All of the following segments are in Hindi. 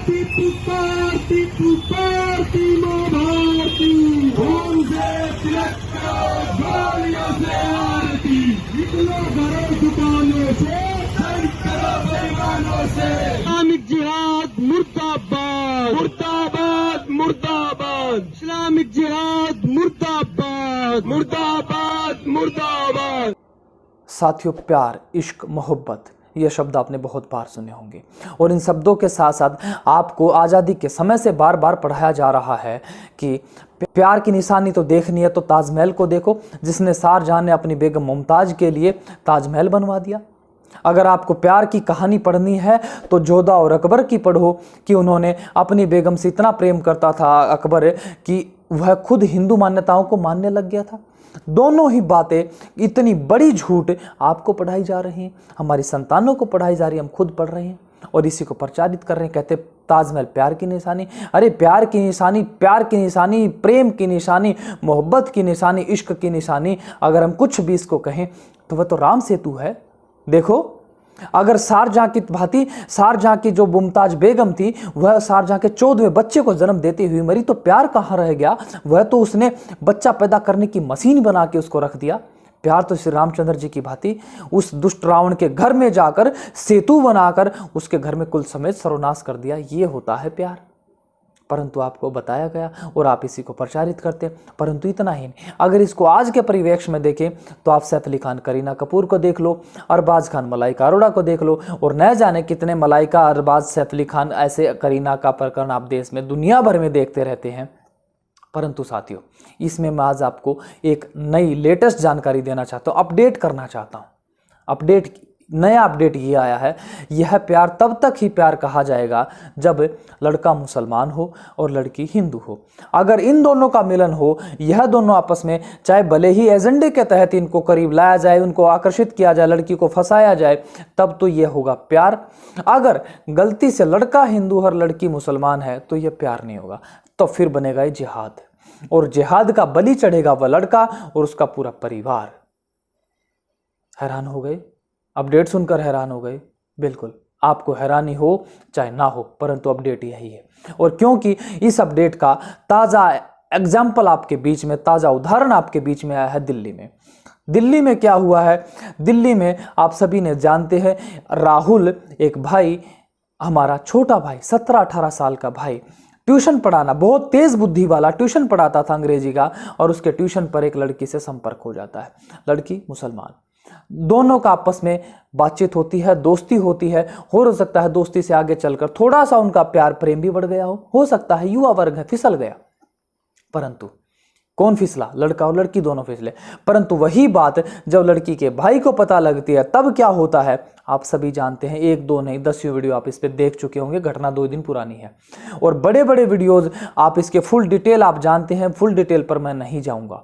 पुकारती पुकारती माँ भारती, खून से तिलक करो गोलियों से आरती, निकलो घरों दुकानों से, सैर करो बेईमानों से। इस्लामिक जिहाद मुर्दाबाद मुर्दाबाद मुर्दाबाद, इस्लामिक जिहाद मुर्दाबाद मुर्दाबाद मुर्दाबाद। साथियों, प्यार, इश्क, मोहब्बत, ये शब्द आपने बहुत बार सुने होंगे और इन शब्दों के साथ साथ आपको आज़ादी के समय से बार बार पढ़ाया जा रहा है कि प्यार की निशानी तो देखनी है तो ताजमहल को देखो, जिसने शाहजहां ने अपनी बेगम मुमताज़ के लिए ताजमहल बनवा दिया। अगर आपको प्यार की कहानी पढ़नी है तो जोधा और अकबर की पढ़ो कि उन्होंने अपनी बेगम से इतना प्रेम करता था अकबर कि वह खुद हिंदू मान्यताओं को मानने लग गया था। दोनों ही बातें इतनी बड़ी झूठ आपको पढ़ाई जा रही हैं, हमारी संतानों को पढ़ाई जा रही है, हम खुद पढ़ रहे हैं और इसी को प्रचारित कर रहे हैं। कहते ताजमहल प्यार की निशानी। अरे प्यार की निशानी, प्यार की निशानी, प्रेम की निशानी, मोहब्बत की निशानी, इश्क की निशानी, अगर हम कुछ भी इसको कहें तो वह तो राम सेतु है। देखो, अगर शाहजहां की भांति शाहजहां की जो मुमताज बेगम थी वह शाहजहां के 14वें बच्चे को जन्म देते हुए मरी, तो प्यार कहाँ रह गया? वह तो उसने बच्चा पैदा करने की मशीन बना के उसको रख दिया। प्यार तो श्री रामचंद्र जी की भांति उस दुष्ट रावण के घर में जाकर सेतु बनाकर उसके घर में कुल समेत सर्वनाश कर दिया। ये होता है प्यार। परंतु आपको बताया गया और आप इसी को प्रचारित करते हैं। परंतु इतना ही नहीं, अगर इसको आज के परिवेश में देखें तो आप सैफ अली खान करीना कपूर को देख लो, अरबाज खान मलाइका अरोड़ा को देख लो और न जाने कितने मलाइका, अरबाज, सैफ अली खान ऐसे करीना का प्रकरण आप देश में दुनिया भर में देखते रहते हैं। परंतु साथियों, इसमें मैं आज आपको एक नई लेटेस्ट जानकारी देना चाहता हूँ, अपडेट करना चाहता हूँ। नया अपडेट ये आया है, यह प्यार तब तक ही प्यार कहा जाएगा जब लड़का मुसलमान हो और लड़की हिंदू हो। अगर इन दोनों का मिलन हो, यह दोनों आपस में, चाहे भले ही एजेंडे के तहत इनको करीब लाया जाए, उनको आकर्षित किया जाए, लड़की को फंसाया जाए, तब तो यह होगा प्यार। अगर गलती से लड़का हिंदू और लड़की मुसलमान है तो यह प्यार नहीं होगा, तो फिर बनेगा ये जिहाद और जिहाद का बलि चढ़ेगा वह लड़का और उसका पूरा परिवार। हैरान हो गए? अपडेट सुनकर हैरान हो गए? बिल्कुल, आपको हैरानी हो चाहे ना हो, परंतु अपडेट यही है। और क्योंकि इस अपडेट का ताज़ा एग्जाम्पल आपके बीच में, ताज़ा उदाहरण आपके बीच में आया है दिल्ली में। दिल्ली में क्या हुआ है? दिल्ली में आप सभी ने जानते हैं, राहुल, एक भाई, हमारा छोटा भाई, 17-18 साल का भाई, ट्यूशन पढ़ाना, बहुत तेज बुद्धि वाला ट्यूशन पढ़ाता था अंग्रेजी का, और उसके ट्यूशन पर एक लड़की से संपर्क हो जाता है। लड़की मुसलमान, दोनों का आपस में बातचीत होती है, दोस्ती होती है। हो सकता है दोस्ती से आगे चलकर थोड़ा सा उनका प्यार प्रेम भी बढ़ गया हो सकता है युवा वर्ग है, फिसल गया। परंतु कौन फिसला? लड़का और लड़की दोनों फिसले। परंतु वही बात जब लड़की के भाई को पता लगती है तब क्या होता है आप सभी जानते हैं। 1-2 नहीं, 10वीं वीडियो आप इस पे देख चुके होंगे, घटना 2 दिन पुरानी है और बड़े बड़े वीडियोज आप इसके फुल डिटेल आप जानते हैं। फुल डिटेल पर मैं नहीं जाऊंगा,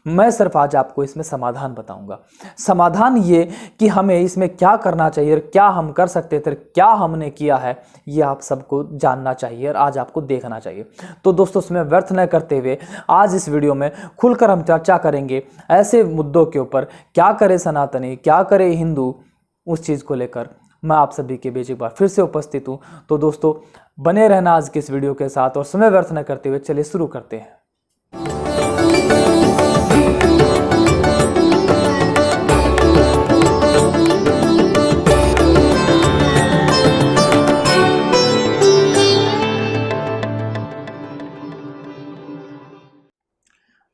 मैं सिर्फ आज आपको इसमें समाधान बताऊंगा। समाधान ये कि हमें इसमें क्या करना चाहिए, क्या हम कर सकते थे, क्या हमने किया है, ये आप सबको जानना चाहिए और आज आपको देखना चाहिए। तो दोस्तों, इसमें व्यर्थ न करते हुए आज इस वीडियो में खुलकर हम चर्चा करेंगे ऐसे मुद्दों के ऊपर, क्या करे सनातनी, क्या करे हिंदू, उस चीज़ को लेकर मैं आप सभी के बीच एक बार फिर से उपस्थित हूँ। तो दोस्तों, बने रहना आज की इस वीडियो के साथ और समय व्यर्थ न करते हुए चलिए शुरू करते हैं।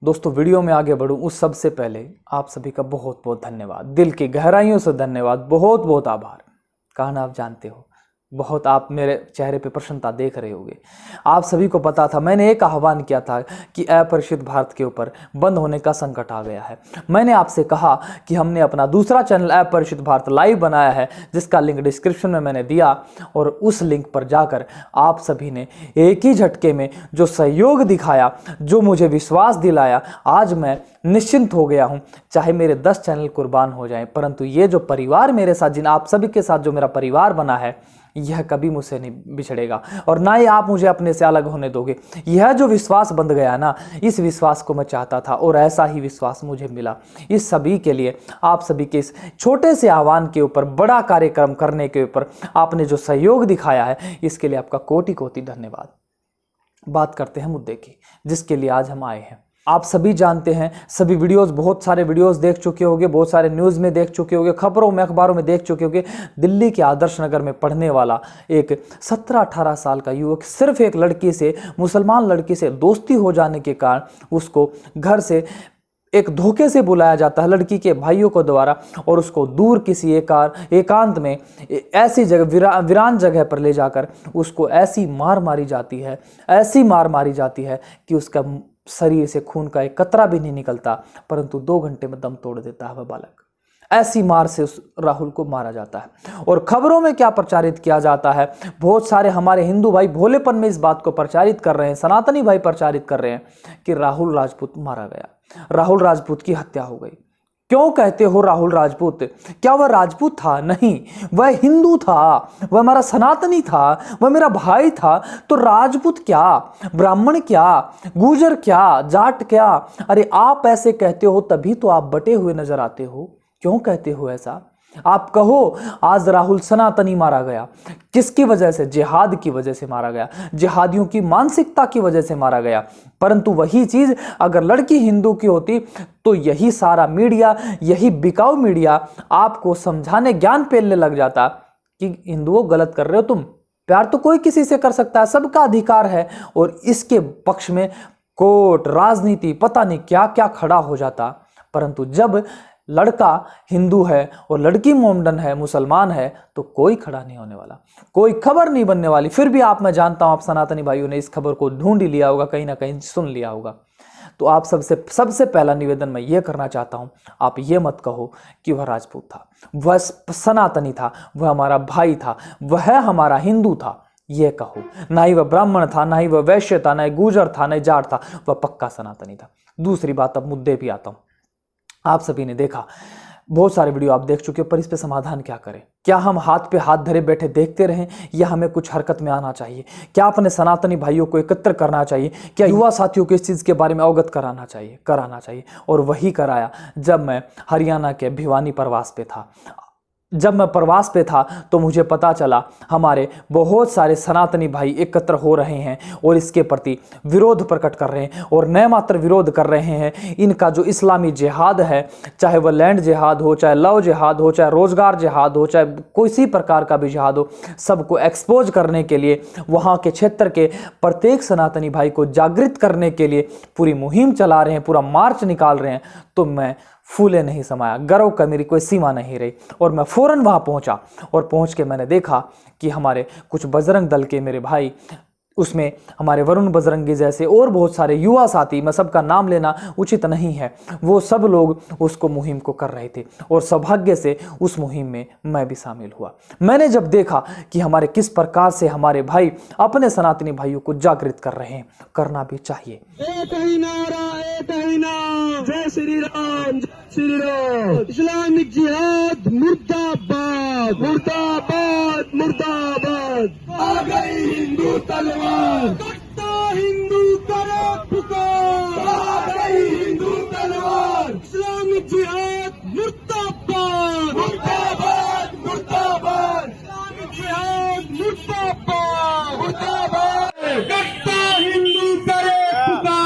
दोस्तों, वीडियो में आगे बढ़ूं उस सबसे पहले आप सभी का बहुत बहुत धन्यवाद, दिल की गहराइयों से धन्यवाद, बहुत बहुत आभार। कहना आप जानते हो, बहुत आप मेरे चेहरे पे प्रसन्नता देख रहे होंगे। आप सभी को पता था, मैंने एक आह्वान किया था कि अपरिचित भारत के ऊपर बंद होने का संकट आ गया है। मैंने आपसे कहा कि हमने अपना दूसरा चैनल अपरिचित भारत लाइव बनाया है, जिसका लिंक डिस्क्रिप्शन में मैंने दिया, और उस लिंक पर जाकर आप सभी ने एक ही झटके में जो सहयोग दिखाया, जो मुझे विश्वास दिलाया, आज मैं निश्चिंत हो गया हूं। चाहे मेरे 10 चैनल कुर्बान हो जाएं, परंतु ये जो परिवार मेरे साथ, जिन आप सभी के साथ जो मेरा परिवार बना है, यह कभी मुझसे नहीं बिछड़ेगा और ना ही आप मुझे अपने से अलग होने दोगे। यह जो विश्वास बंध गया ना, इस विश्वास को मैं चाहता था और ऐसा ही विश्वास मुझे मिला। इस सभी के लिए, आप सभी के इस छोटे से आह्वान के ऊपर, बड़ा कार्यक्रम करने के ऊपर आपने जो सहयोग दिखाया है, इसके लिए आपका कोटि कोटि धन्यवाद। बात करते हैं मुद्दे की, जिसके लिए आज हम आए हैं। आप सभी जानते हैं, सभी वीडियोस, बहुत सारे वीडियोस देख चुके होंगे, बहुत सारे न्यूज़ में देख चुके होंगे, खबरों में, अखबारों में देख चुके होंगे। दिल्ली के आदर्श नगर में पढ़ने वाला एक 17-18 साल का युवक सिर्फ एक लड़की से, मुसलमान लड़की से दोस्ती हो जाने के कारण उसको घर से एक धोखे से बुलाया जाता है लड़की के भाइयों को द्वारा, और उसको दूर किसी एकांत में ऐसी जगह, वीरान जगह पर ले जाकर उसको ऐसी मार मारी जाती है, ऐसी मार मारी जाती है कि उसका शरीर से खून का एक कतरा भी नहीं निकलता, परंतु 2 घंटे में दम तोड़ देता है वह बालक। ऐसी मार से उस राहुल को मारा जाता है। और खबरों में क्या प्रचारित किया जाता है, बहुत सारे हमारे हिंदू भाई भोलेपन में इस बात को प्रचारित कर रहे हैं, सनातनी भाई प्रचारित कर रहे हैं कि राहुल राजपूत मारा गया, राहुल राजपूत की हत्या हो गई। क्यों कहते हो राहुल राजपूत? क्या वह राजपूत था? नहीं, वह हिंदू था, वह हमारा सनातनी था, वह मेरा भाई था। तो राजपूत क्या, ब्राह्मण क्या, गुर्जर क्या, जाट क्या? अरे आप ऐसे कहते हो तभी तो आप बटे हुए नजर आते हो। क्यों कहते हो ऐसा? आप कहो आज राहुल सनातनी मारा गया, किसकी वजह से? जिहाद की वजह से मारा गया, जिहादियों की मानसिकता की वजह से मारा गया। परंतु वही चीज अगर लड़की हिंदू की होती तो यही सारा मीडिया, यही बिकाऊ मीडिया आपको समझाने, ज्ञान पेलने लग जाता कि हिंदुओं गलत कर रहे हो तुम, प्यार तो कोई किसी से कर सकता है, सबका अधिकार है। और इसके पक्ष में कोर्ट, राजनीति, पता नहीं क्या क्या खड़ा हो जाता। परंतु जब लड़का हिंदू है और लड़की मोमडन है, मुसलमान है, तो कोई खड़ा नहीं होने वाला, कोई खबर नहीं बनने वाली। फिर भी आप, मैं जानता हूं आप सनातनी भाइयों ने इस खबर को ढूंढ ही लिया होगा, कहीं ना कहीं सुन लिया होगा। तो आप सबसे पहला निवेदन मैं ये करना चाहता हूं, आप ये मत कहो कि वह राजपूत था, वह सनातनी था, वह हमारा भाई था, वह हमारा हिंदू था, ये कहो। ना ही वह ब्राह्मण था, ना ही वह वैश्य था, ना ही गुर्जर था, ना ही जाट था, वह पक्का सनातनी था। दूसरी बात, अब मुद्दे भी आता हूं। आप सभी ने देखा, बहुत सारे वीडियो आप देख चुके हो, पर इस पे समाधान क्या करें? क्या हम हाथ पे हाथ धरे बैठे देखते रहें, या हमें कुछ हरकत में आना चाहिए? क्या अपने सनातनी भाइयों को एकत्र करना चाहिए? क्या युवा साथियों को इस चीज़ के बारे में अवगत कराना चाहिए? और वही कराया जब मैं हरियाणा के भिवानी प्रवास पे था। जब मैं प्रवास पे था तो मुझे पता चला हमारे बहुत सारे सनातनी भाई एकत्र हो रहे हैं और इसके प्रति विरोध प्रकट कर रहे हैं, और न मात्र विरोध कर रहे हैं, इनका जो इस्लामी जिहाद है, चाहे वह लैंड जिहाद हो, चाहे लव जिहाद हो, चाहे रोजगार जिहाद हो, चाहे किसी प्रकार का भी जिहाद हो, सबको एक्सपोज करने के लिए, वहाँ के क्षेत्र के प्रत्येक सनातनी भाई को जागृत करने के लिए पूरी मुहिम चला रहे हैं, पूरा मार्च निकाल रहे हैं। तो मैं फूले नहीं समाया, गर्व का मेरी कोई सीमा नहीं रही, और मैं फौरन वहां पहुंचा, और पहुंच के मैंने देखा कि हमारे कुछ बजरंग दल के मेरे भाई, उसमें हमारे वरुण बजरंगी जैसे और बहुत सारे युवा साथी, मैं सबका नाम लेना उचित नहीं है, वो सब लोग उसको मुहिम को कर रहे थे, और सौभाग्य से उस मुहिम में मैं भी शामिल हुआ। मैंने जब देखा कि हमारे किस प्रकार से हमारे भाई अपने सनातनी भाइयों को जागृत कर रहे हैं, करना भी चाहिए। एक ही नारा, एक ही नाम, जय श्री राम, जय श्री राम। इस्लामिक जिहाद मुर्दाबाद, मुर्दाबाद, मुर्दाबाद। आ गई हिंदू तलवार, कट्टा हिंदू करे पुकार। आ गई हिंदू तलवार, इस्लामिक जिहाद मुर्दाबाद, मुर्दाबाद, मुर्दाबाद। इस्लामिक जिहाद मुर्दाबाद, मुर्दाबाद। कट्टा हिंदू करे पुकार।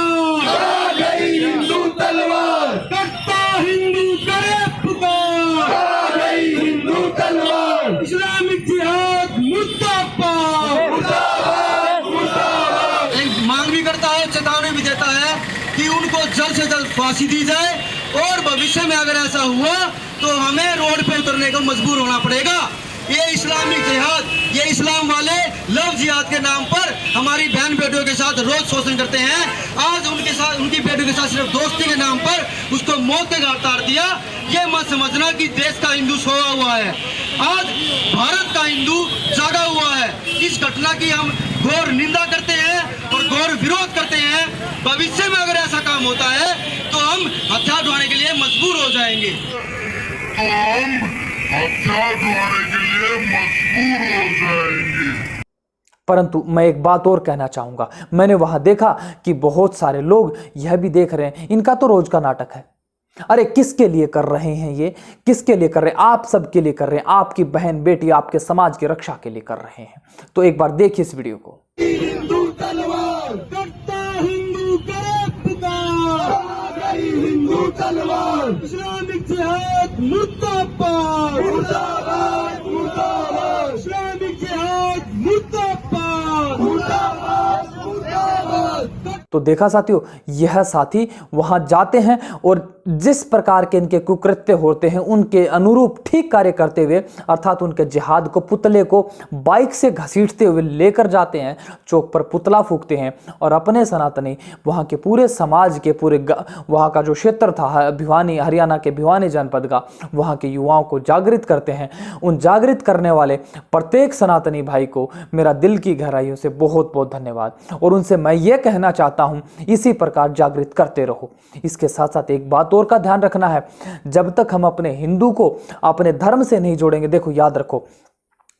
आ गई हिंदू तलवार, कट्टा हिंदू करे पुकार। आ गई हिंदू तलवार, इस्लामिक जिहाद मुर्दाबाद, मुर्दाबाद, मुर्दाबाद। एक मांग भी करता है, चेतावनी भी देता है कि उनको जल्द से जल्द फांसी दी जाए, और भविष्य में अगर ऐसा हुआ तो हमें रोड पे उतरने को मजबूर होना पड़ेगा। ये इस्लामिक जिहाद, ये इस्लाम वाले लव जिहाद के नाम पर हमारी बहन बेटियों के साथ रोज शोषण करते हैं। आज उनके साथ, उनकी बेटियों के साथ सिर्फ दोस्ती के नाम पर उसको मौत के घाट उतार दिया। ये मत समझना कि देश का हिंदू सोया हुआ है, आज भारत का हिंदू जागा हुआ है। इस घटना की हम घोर निंदा करते हैं और घोर विरोध करते हैं। भविष्य में अगर ऐसा काम होता है तो हम हथियार उठाने के लिए मजबूर हो जाएंगे। हथियार उठाने के लिए मजबूर हो जाएंगे। परंतु मैं एक बात और कहना चाहूंगा, मैंने वहां देखा कि बहुत सारे लोग यह भी देख रहे हैं, इनका तो रोज का नाटक है। अरे किसके लिए कर रहे हैं ये, किसके लिए कर रहे हैं? आप सबके लिए कर रहे हैं, आपकी बहन बेटी, आपके समाज की रक्षा के लिए कर रहे हैं। तो एक बार देखिए इस वीडियो को। हिंदू तलवार करता हिंदू करे पुकार, आ गई हिंदू तलवार, इस्लामिक जिहाद मुर्दाबाद मुर्दाबाद मुर्दाबाद, इस्लामिक जिहाद मुर्दाबाद मुर्दाबाद मुर्दाबाद। तो देखा साथियों, यह साथी वहां जाते हैं और जिस प्रकार के इनके कुकृत्य होते हैं उनके अनुरूप ठीक कार्य करते हुए, अर्थात उनके जिहाद को, पुतले को बाइक से घसीटते हुए लेकर जाते हैं, चौक पर पुतला फूंकते हैं और अपने सनातनी वहां के पूरे समाज के, पूरे वहां का जो क्षेत्र था भिवानी, हरियाणा के भिवानी जनपद का, वहां के युवाओं को जागृत करते हैं। उन जागृत करने वाले प्रत्येक सनातनी भाई को मेरा दिल की गहराइयों से बहुत बहुत धन्यवाद, और उनसे मैं ये कहना चाहता हूं, इसी प्रकार जागृत करते रहो। इसके साथ साथ एक बात और का ध्यान रखना है, जब तक हम अपने हिंदू को अपने धर्म से नहीं जोड़ेंगे, देखो याद रखो,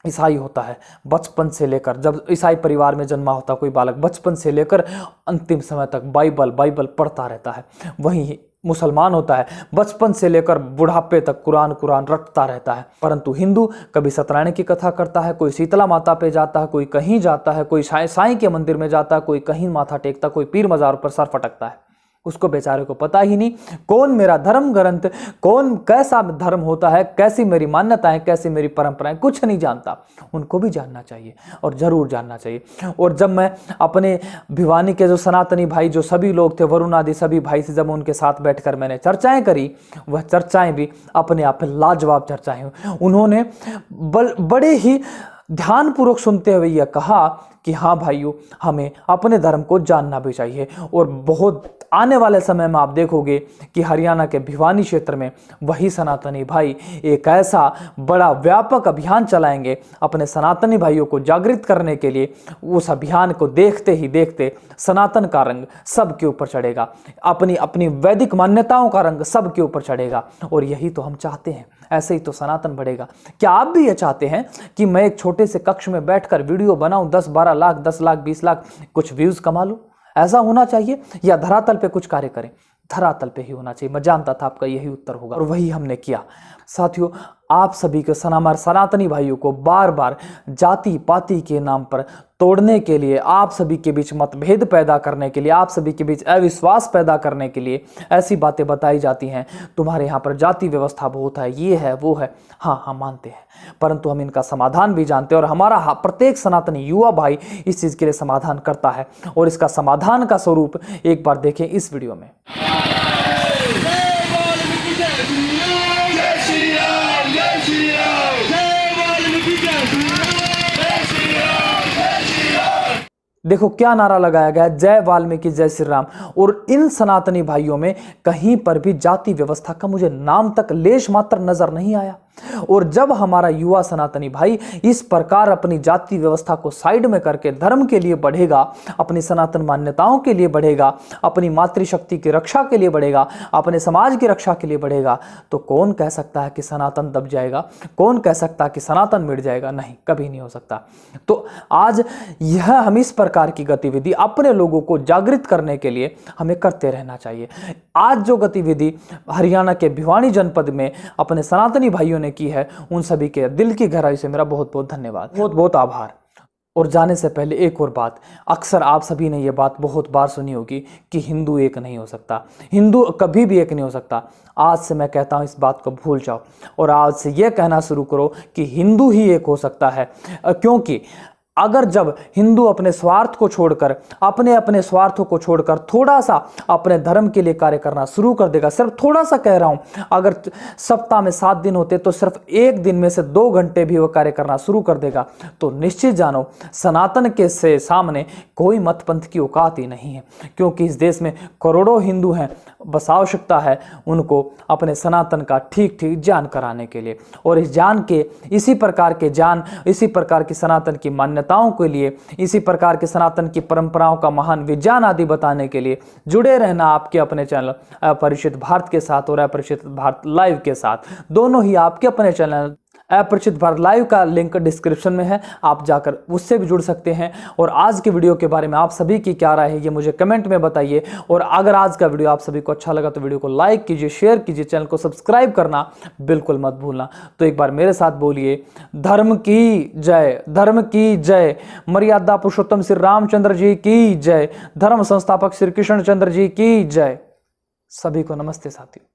ईसाई होता है बचपन से लेकर, जब ईसाई परिवार में जन्मा होता कोई बालक, बचपन से लेकर अंतिम समय तक बाइबल पढ़ता रहता है। वहीं मुसलमान होता है बचपन से लेकर बुढ़ापे तक कुरान रटता रहता है। परंतु हिंदू कभी सत्यनारायण की कथा करता है, कोई शीतला माता पे जाता है, कोई कहीं जाता है, कोई साईं के मंदिर में जाता है, कोई कहीं माथा टेकता, कोई पीर मजार पर सर फटकता है। उसको बेचारे को पता ही नहीं कौन मेरा धर्म ग्रंथ, कौन कैसा धर्म होता है, कैसी मेरी मान्यताएं, कैसी मेरी परंपराएं, कुछ नहीं जानता। उनको भी जानना चाहिए और जरूर जानना चाहिए। और जब मैं अपने भिवानी के जो सनातनी भाई, जो सभी लोग थे, वरुण आदि सभी भाई से जब उनके साथ बैठकर मैंने चर्चाएं करी, वह चर्चाएं भी अपने आप में लाजवाब चर्चाएं हुई। उन्होंने बड़े ही ध्यानपूर्वक सुनते हुए यह कहा कि हाँ भाइयों, हमें अपने धर्म को जानना भी चाहिए। और बहुत आने वाले समय में आप देखोगे कि हरियाणा के भिवानी क्षेत्र में वही सनातनी भाई एक ऐसा बड़ा व्यापक अभियान चलाएंगे अपने सनातनी भाइयों को जागृत करने के लिए। उस अभियान को देखते ही देखते सनातन का रंग सबके ऊपर चढ़ेगा, अपनी अपनी वैदिक मान्यताओं का रंग सबके ऊपर चढ़ेगा। और यही तो हम चाहते हैं, ऐसे ही तो सनातन बढ़ेगा। क्या आप भी ये चाहते हैं कि मैं एक छोटे से कक्ष में बैठकर वीडियो बनाऊं, 10-12 लाख, 10 लाख, 20 लाख कुछ व्यूज कमा लूं? ऐसा होना चाहिए, या धरातल पे कुछ कार्य करें? धरातल पे ही होना चाहिए। मैं जानता था आपका यही उत्तर होगा और वही हमने किया। साथियों, आप सभी के सनातनी भाइयों को बार बार जाति पाति के नाम पर तोड़ने के लिए, आप सभी के बीच मतभेद पैदा करने के लिए, आप सभी के बीच अविश्वास पैदा करने के लिए ऐसी बातें बताई जाती हैं। तुम्हारे यहाँ पर जाति व्यवस्था बहुत है, ये है वो है। हाँ, हम मानते हैं, परंतु हम इनका समाधान भी जानते हैं और हमारा प्रत्येक सनातनी युवा भाई इस चीज़ के लिए समाधान करता है। और इसका समाधान का स्वरूप एक बार देखें इस वीडियो में। देखो क्या नारा लगाया गया है, जय वाल्मीकि जय श्री राम। और इन सनातनी भाइयों में कहीं पर भी जाति व्यवस्था का मुझे नाम तक लेश मात्र नजर नहीं आया। और जब हमारा युवा सनातनी भाई इस प्रकार अपनी जाति व्यवस्था को साइड में करके धर्म के लिए बढ़ेगा, अपनी सनातन मान्यताओं के लिए बढ़ेगा, अपनी मातृशक्ति की रक्षा के लिए बढ़ेगा, अपने समाज की रक्षा के लिए बढ़ेगा, तो कौन कह सकता है कि सनातन दब जाएगा? कौन कह सकता है कि सनातन मिट जाएगा? नहीं, कभी नहीं हो सकता। तो आज यह हम इस प्रकार की गतिविधि अपने लोगों को जागृत करने के लिए हमें करते रहना चाहिए। आज जो गतिविधि हरियाणा के भिवानी जनपद में अपने सनातनी भाइयों ने की है, उन सभी के दिल की गहराई से मेरा बहुत बहुत धन्यवाद, बहुत बहुत आभार। और जाने से पहले एक और बात, अक्सर आप सभी ने यह बात बहुत बार सुनी होगी कि हिंदू एक नहीं हो सकता, हिंदू कभी भी एक नहीं हो सकता। आज से मैं कहता हूं इस बात को भूल जाओ और आज से यह कहना शुरू करो कि हिंदू ही एक हो सकता है। क्योंकि अगर जब हिंदू अपने स्वार्थ को छोड़कर, अपने स्वार्थों को छोड़कर थोड़ा सा अपने धर्म के लिए कार्य करना शुरू कर देगा, सिर्फ थोड़ा सा कह रहा हूं, अगर सप्ताह में 7 दिन होते तो सिर्फ एक दिन में से 2 घंटे भी वह कार्य करना शुरू कर देगा, तो निश्चित जानो सनातन के से सामने कोई मत पंथ की औकात ही नहीं है। क्योंकि इस देश में करोड़ों हिंदू हैं, बस आवश्यकता है उनको अपने सनातन का ठीक ठीक ज्ञान कराने के लिए। और इस ज्ञान के, इसी प्रकार के ज्ञान, इसी प्रकार की सनातन की मान्यताओं के लिए, इसी प्रकार के सनातन की परंपराओं का महान विज्ञान आदि बताने के लिए जुड़े रहना आपके अपने चैनल अपरिचित भारत के साथ और अपरिचित भारत लाइव के साथ। दोनों ही आपके अपने चैनल अपरिचित भारत लाइव का लिंक डिस्क्रिप्शन में है, आप जाकर उससे भी जुड़ सकते हैं। और आज के वीडियो के बारे में आप सभी की क्या राय है ये मुझे कमेंट में बताइए। और अगर आज का वीडियो आप सभी को अच्छा लगा तो वीडियो को लाइक कीजिए, शेयर कीजिए, चैनल को सब्सक्राइब करना बिल्कुल मत भूलना। तो एक बार मेरे साथ बोलिए, धर्म की जय, धर्म की जय, मर्यादा पुरुषोत्तम श्री रामचंद्र जी की जय, धर्म संस्थापक श्री कृष्ण चंद्र जी की जय। सभी को नमस्ते साथियों।